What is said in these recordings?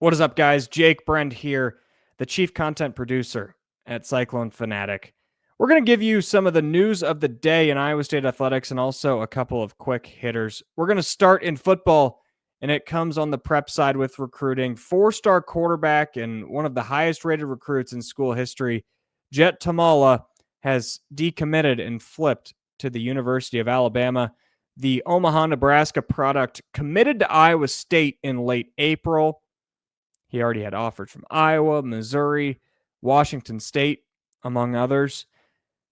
What is up, guys? Jake Brend here, the chief content producer at CycloneFanatic. We're going to give you some of the news of the day in Iowa State athletics and also a couple of quick hitters. We're going to start in football, and it comes on the prep side with recruiting. Four-star quarterback and one of the highest-rated recruits in school history, Jett Thomalla, has decommitted and flipped to the University of Alabama. The Omaha, Nebraska product committed to Iowa State in late April. He already had offers from Iowa, Missouri, Washington State, among others.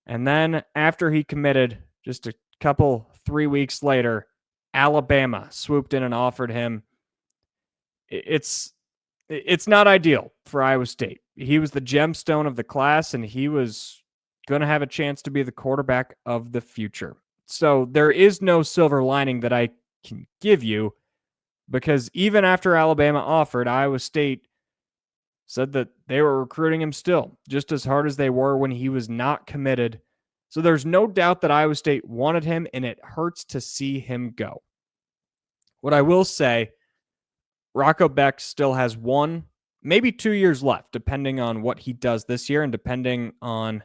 And then after he committed, just a couple, 3 weeks later, Alabama swooped in and offered him. It's not ideal for Iowa State. He was the gemstone of the class, and he was going to have a chance to be the quarterback of the future. So there is no silver lining that I can give you, because even after Alabama offered, Iowa State said that they were recruiting him still, just as hard as they were when he was not committed. So there's no doubt that Iowa State wanted him, and it hurts to see him go. What I will say, Rocco Beck still has 1, maybe 2 years left, depending on what he does this year and depending on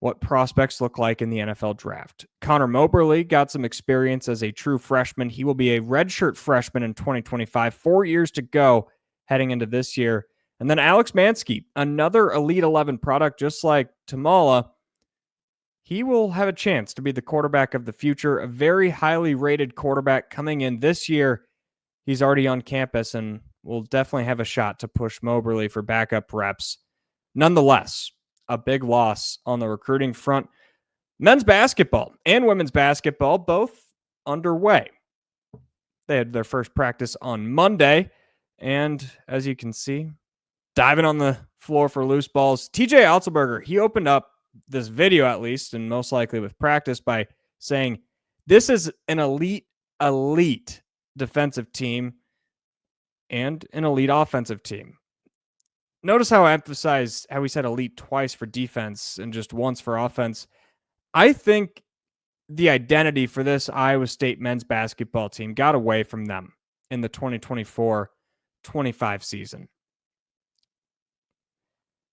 what prospects look like in the NFL draft. Connor Moberly got some experience as a true freshman. He will be a redshirt freshman in 2025, 4 years to go heading into this year. And then Alex Mansky, another Elite 11 product, just like Thomalla. He will have a chance to be the quarterback of the future, a very highly rated quarterback coming in this year. He's already on campus and will definitely have a shot to push Moberly for backup reps. Nonetheless, a big loss on the recruiting front. Men's basketball and women's basketball both underway. They had their first practice on Monday, and as you can see, diving on the floor for loose balls, TJ Otzelberger, he opened up this video, at least, and most likely with practice, by saying, this is an elite defensive team and an elite offensive team. Notice how I emphasized how we said elite twice for defense and just once for offense. I think the identity for this Iowa State men's basketball team got away from them in the 2024-25 season.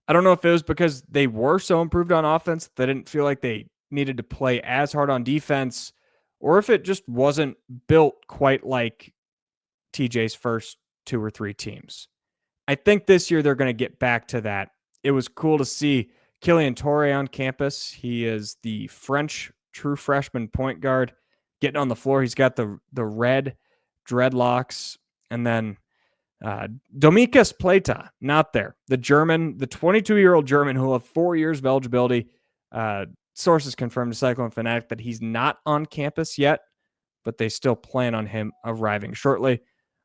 I don't know if it was because they were so improved on offense they didn't feel like they needed to play as hard on defense, or if it just wasn't built quite like TJ's first 2 or 3 teams. I think this year they're going to get back to that. It was cool to see Kylian Torre on campus. He is the French true freshman point guard getting on the floor. He's got the red dreadlocks. And then Domikas Plata, not there. The German, the 22-year-old German who will have 4 years of eligibility. Sources confirmed to CycloneFanatic that he's not on campus yet, but they still plan on him arriving shortly.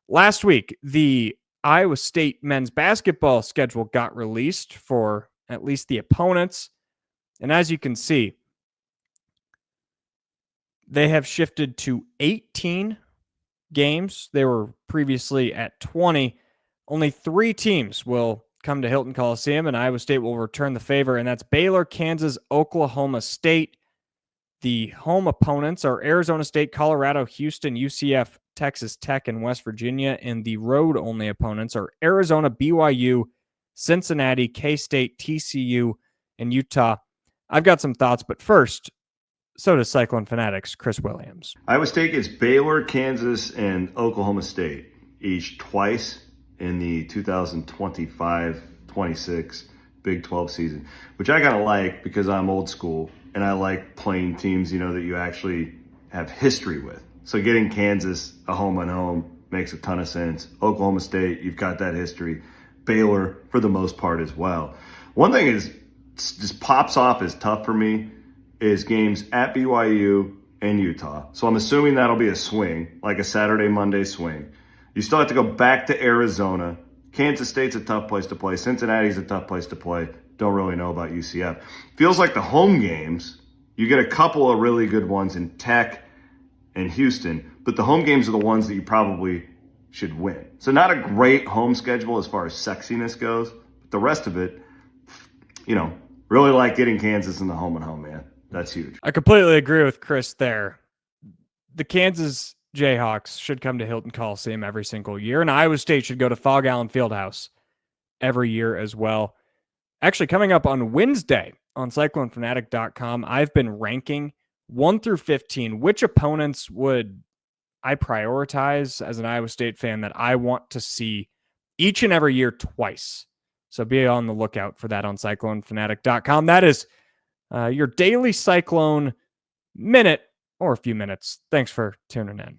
Last week, the Iowa State men's basketball schedule got released for at least the opponents. And as you can see, they have shifted to 18 games. They were previously at 20. Only 3 teams will come to Hilton Coliseum, and Iowa State will return the favor, and that's Baylor, Kansas, Oklahoma State. The home opponents are Arizona State, Colorado, Houston, UCF, Texas Tech, and West Virginia. And the road-only opponents are Arizona, BYU, Cincinnati, K-State, TCU, and Utah. I've got some thoughts, but first, so does CycloneFanatic's Chris Williams. Iowa State gets Baylor, Kansas, and Oklahoma State each twice in the 2025-26 Big 12 season, which I kind of like because I'm old school. And I like playing teams, that you actually have history with. So getting Kansas a home and home makes a ton of sense. Oklahoma State, you've got that history. Baylor, for the most part, as well. One thing is just pops off as tough for me is games at BYU and Utah. So I'm assuming that'll be a swing, like a Saturday, Monday swing. You still have to go back to Arizona. Kansas State's a tough place to play. Cincinnati's a tough place to play. Don't really know about UCF. Feels like the home games, you get a couple of really good ones in Tech and Houston, but the home games are the ones that you probably should win. So not a great home schedule as far as sexiness goes, but the rest of it, really like getting Kansas in the home and home, man. That's huge. I completely agree with Chris there. The Kansas Jayhawks should come to Hilton Coliseum every single year, and Iowa State should go to Fog Allen Fieldhouse every year as well. Actually, coming up on Wednesday on CycloneFanatic.com, I've been ranking 1 through 15 which opponents would I prioritize as an Iowa State fan that I want to see each and every year twice. So be on the lookout for that on CycloneFanatic.com. That is your daily Cyclone minute or a few minutes. Thanks for tuning in.